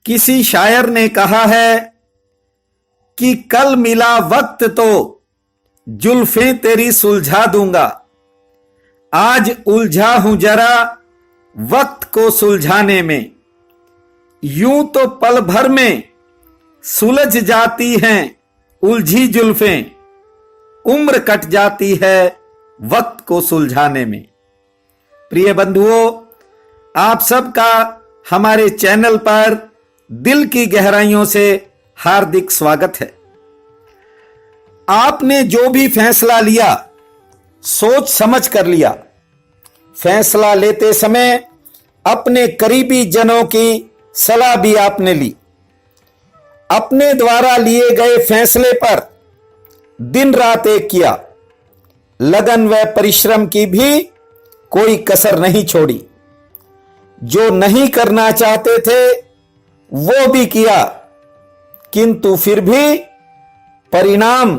किसी शायर ने कहा है कि कल मिला वक्त तो जुल्फें तेरी सुलझा दूंगा। आज उलझा हूं जरा वक्त को सुलझाने में। यूं तो पल भर में सुलझ जाती हैं उलझी जुल्फें, उम्र कट जाती है वक्त को सुलझाने में। प्रिय बंधुओं, आप सबका हमारे चैनल पर दिल की गहराइयों से हार्दिक स्वागत है। आपने जो भी फैसला लिया सोच समझ कर लिया। फैसला लेते समय अपने करीबी जनों की सलाह भी आपने ली। अपने द्वारा लिए गए फैसले पर दिन रात एक किया। लगन व परिश्रम की भी कोई कसर नहीं छोड़ी। जो नहीं करना चाहते थे वो भी किया, किंतु फिर भी परिणाम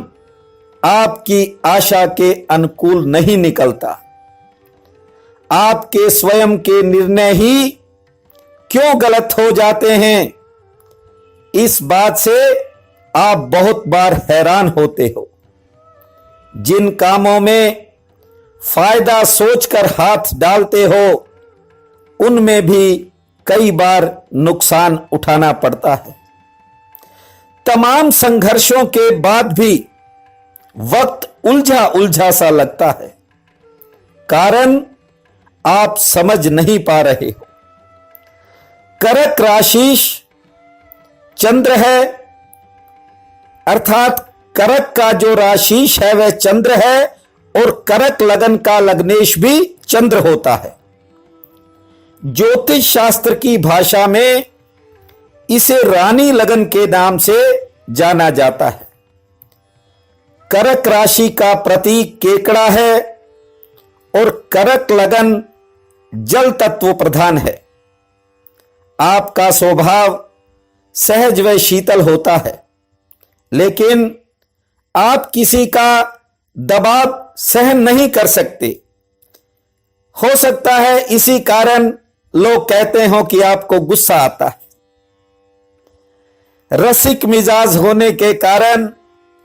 आपकी आशा के अनुकूल नहीं निकलता। आपके स्वयं के निर्णय ही क्यों गलत हो जाते हैं, इस बात से आप बहुत बार हैरान होते हो। जिन कामों में फायदा सोचकर हाथ डालते हो उनमें भी कई बार नुकसान उठाना पड़ता है। तमाम संघर्षों के बाद भी वक्त उलझा उलझा सा लगता है। कारण आप समझ नहीं पा रहे हो। करक राशीष चंद्र है, अर्थात करक का जो राशीष है वह चंद्र है और करक लगन का लग्नेश भी चंद्र होता है। ज्योतिष शास्त्र की भाषा में इसे रानी लगन के नाम से जाना जाता है। करक राशि का प्रतीक केकड़ा है और करक लगन जल तत्व प्रधान है। आपका स्वभाव सहज व शीतल होता है, लेकिन आप किसी का दबाव सहन नहीं कर सकते। हो सकता है इसी कारण लोग कहते हो कि आपको गुस्सा आता है। रसिक मिजाज होने के कारण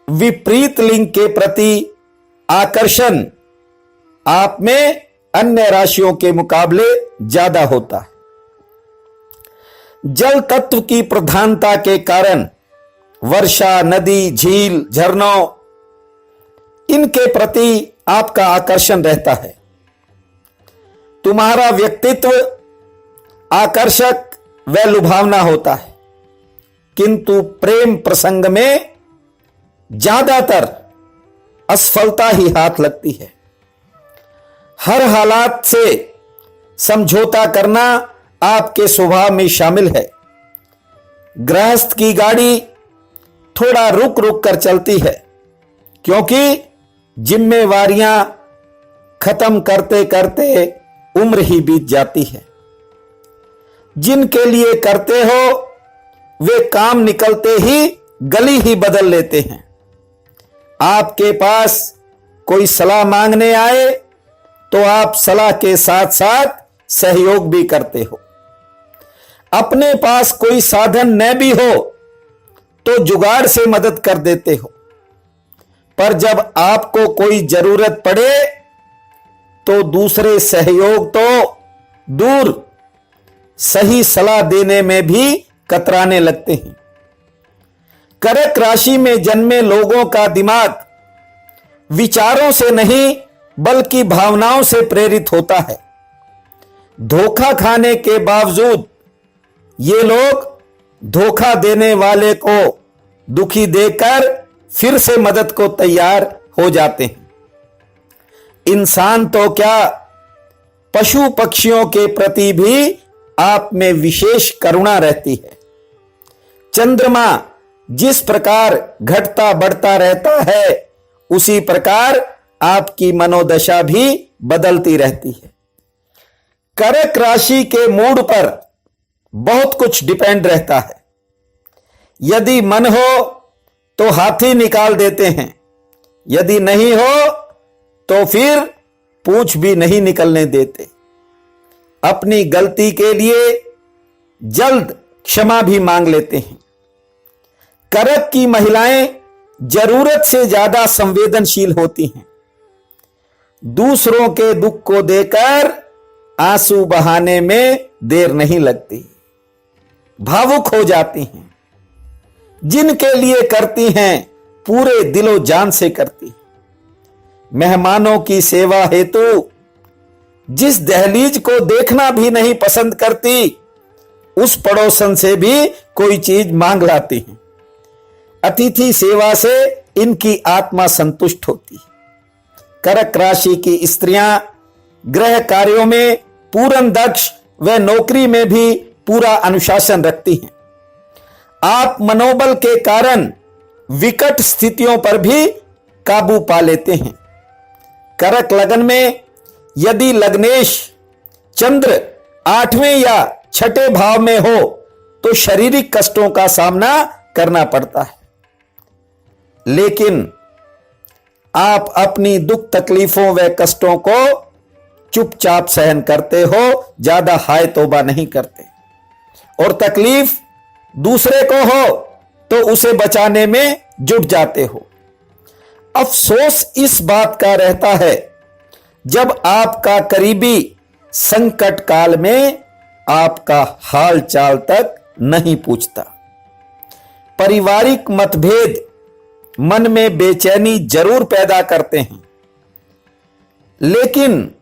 विपरीत लिंग के प्रति आकर्षण आप में अन्य राशियों के मुकाबले ज्यादा होता है। जल तत्व की प्रधानता के कारण वर्षा, नदी, झील, झरनों इनके प्रति आपका आकर्षण रहता है। तुम्हारा व्यक्तित्व आकर्षक व लुभावना होता है, किंतु प्रेम प्रसंग में ज्यादातर असफलता ही हाथ लगती है। हर हालात से समझौता करना आपके स्वभाव में शामिल है। गृहस्थ की गाड़ी थोड़ा रुक रुक कर चलती है, क्योंकि जिम्मेवारियां खत्म करते करते उम्र ही बीत जाती है। जिनके लिए करते हो वे काम निकलते ही गली ही बदल लेते हैं। आपके पास कोई सलाह मांगने आए तो आप सलाह के साथ साथ सहयोग भी करते हो। अपने पास कोई साधन न भी हो तो जुगाड़ से मदद कर देते हो। पर जब आपको कोई जरूरत पड़े तो दूसरे सहयोग तो दूर, सही सलाह देने में भी कतराने लगते हैं। करक राशि में जन्मे लोगों का दिमाग विचारों से नहीं बल्कि भावनाओं से प्रेरित होता है। धोखा खाने के बावजूद ये लोग धोखा देने वाले को दुखी देखकर फिर से मदद को तैयार हो जाते हैं। इंसान तो क्या, पशु पक्षियों के प्रति भी आप में विशेष करुणा रहती है। चंद्रमा जिस प्रकार घटता बढ़ता रहता है उसी प्रकार आपकी मनोदशा भी बदलती रहती है। करक राशि के मूड पर बहुत कुछ डिपेंड रहता है। यदि मन हो तो हाथी निकाल देते हैं, यदि नहीं हो तो फिर पूंछ भी नहीं निकलने देते। अपनी गलती के लिए जल्द क्षमा भी मांग लेते हैं। करक की महिलाएं जरूरत से ज्यादा संवेदनशील होती हैं। दूसरों के दुख को देकर आंसू बहाने में देर नहीं लगती, भावुक हो जाती हैं। जिनके लिए करती हैं पूरे दिलो जान से करती। मेहमानों की सेवा हेतु जिस दहलीज को देखना भी नहीं पसंद करती, उस पड़ोसन से भी कोई चीज मांग लाती हैं। अतिथि सेवा से इनकी आत्मा संतुष्ट होती है। कर्क राशि की स्त्रियां गृह कार्यों में पूर्ण दक्ष व नौकरी में भी पूरा अनुशासन रखती हैं। आप मनोबल के कारण विकट स्थितियों पर भी काबू पा लेते हैं। कर्क लग्न में यदि लग्नेश चंद्र 8वें या 6ठे भाव में हो तो शारीरिक कष्टों का सामना करना पड़ता है, लेकिन आप अपनी दुख तकलीफों व कष्टों को चुपचाप सहन करते हो, ज्यादा हाय तौबा नहीं करते। और तकलीफ दूसरे को हो तो उसे बचाने में जुट जाते हो। अफसोस इस बात का रहता है जब आपका करीबी संकट काल में आपका हाल चाल तक नहीं पूछता। पारिवारिक मतभेद मन में बेचैनी जरूर पैदा करते हैं, लेकिन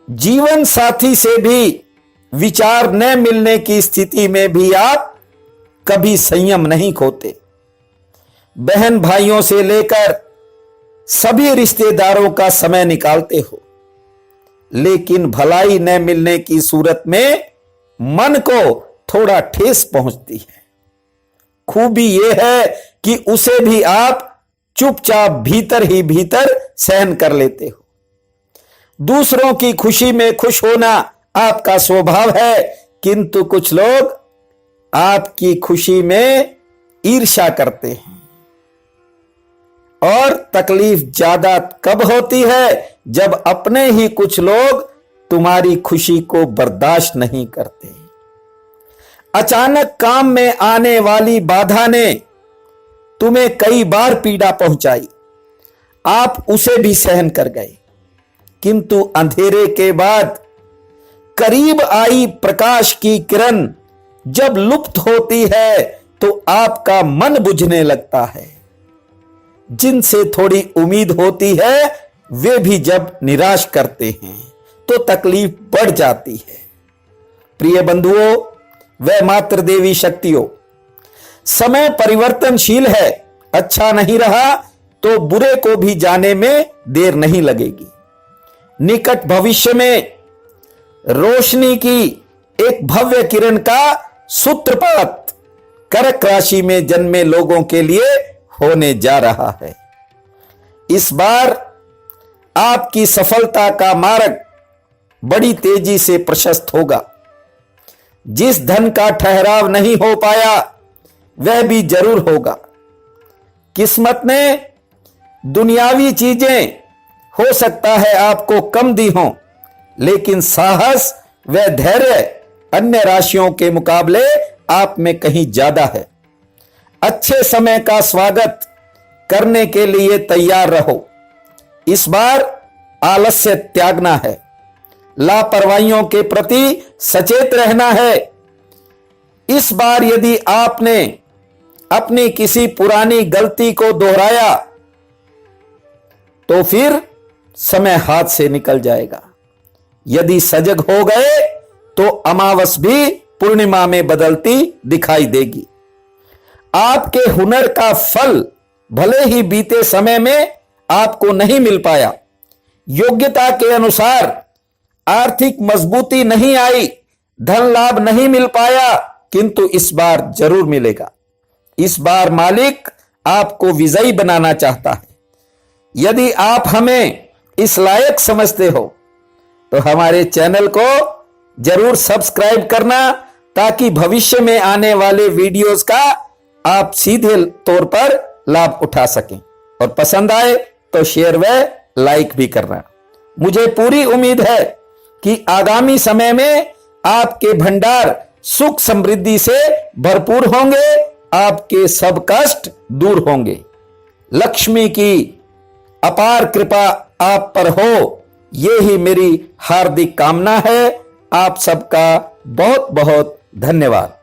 जीवन साथी से भी विचार न मिलने की स्थिति में भी आप कभी संयम नहीं खोते। बहन भाइयों से लेकर सभी रिश्तेदारों का समय निकालते हो, लेकिन भलाई न मिलने की सूरत में मन को थोड़ा ठेस पहुंचती है। खूबी यह है कि उसे भी आप चुपचाप भीतर ही भीतर सहन कर लेते हो। दूसरों की खुशी में खुश होना आपका स्वभाव है, किंतु कुछ लोग आपकी खुशी में ईर्ष्या करते हैं। और तकलीफ ज्यादा कब होती है? जब अपने ही कुछ लोग तुम्हारी खुशी को बर्दाश्त नहीं करते। अचानक काम में आने वाली बाधा ने तुम्हें कई बार पीड़ा पहुंचाई, आप उसे भी सहन कर गए, किंतु अंधेरे के बाद करीब आई प्रकाश की किरण जब लुप्त होती है तो आपका मन बुझने लगता है। जिनसे थोड़ी उम्मीद होती है वे भी जब निराश करते हैं तो तकलीफ बढ़ जाती है। प्रिय बंधुओं व मातृ देवी शक्तियों, समय परिवर्तनशील है। अच्छा नहीं रहा तो बुरे को भी जाने में देर नहीं लगेगी। निकट भविष्य में रोशनी की एक भव्य किरण का सूत्रपात कर्क राशि में जन्मे लोगों के लिए होने जा रहा है। इस बार आपकी सफलता का मार्ग बड़ी तेजी से प्रशस्त होगा। जिस धन का ठहराव नहीं हो पाया वह भी जरूर होगा। किस्मत ने दुनियावी चीजें हो सकता है आपको कम दी हों, लेकिन साहस व धैर्य अन्य राशियों के मुकाबले आप में कहीं ज्यादा है। अच्छे समय का स्वागत करने के लिए तैयार रहो। इस बार आलस्य त्यागना है, लापरवाहियों के प्रति सचेत रहना है। इस बार यदि आपने अपनी किसी पुरानी गलती को दोहराया तो फिर समय हाथ से निकल जाएगा। यदि सजग हो गए तो अमावस भी पूर्णिमा में बदलती दिखाई देगी। आपके हुनर का फल भले ही बीते समय में आपको नहीं मिल पाया, योग्यता के अनुसार आर्थिक मजबूती नहीं आई, धन लाभ नहीं मिल पाया, किंतु इस बार जरूर मिलेगा। इस बार मालिक आपको विजयी बनाना चाहता है। यदि आप हमें इस लायक समझते हो तो हमारे चैनल को जरूर सब्सक्राइब करना, ताकि भविष्य में आने वाले वीडियोस का आप सीधे तौर पर लाभ उठा सकें। और पसंद आए तो शेयर व लाइक भी करना। मुझे पूरी उम्मीद है कि आगामी समय में आपके भंडार सुख समृद्धि से भरपूर होंगे, आपके सब कष्ट दूर होंगे। लक्ष्मी की अपार कृपा आप पर हो, ये ही मेरी हार्दिक कामना है। आप सबका बहुत बहुत धन्यवाद।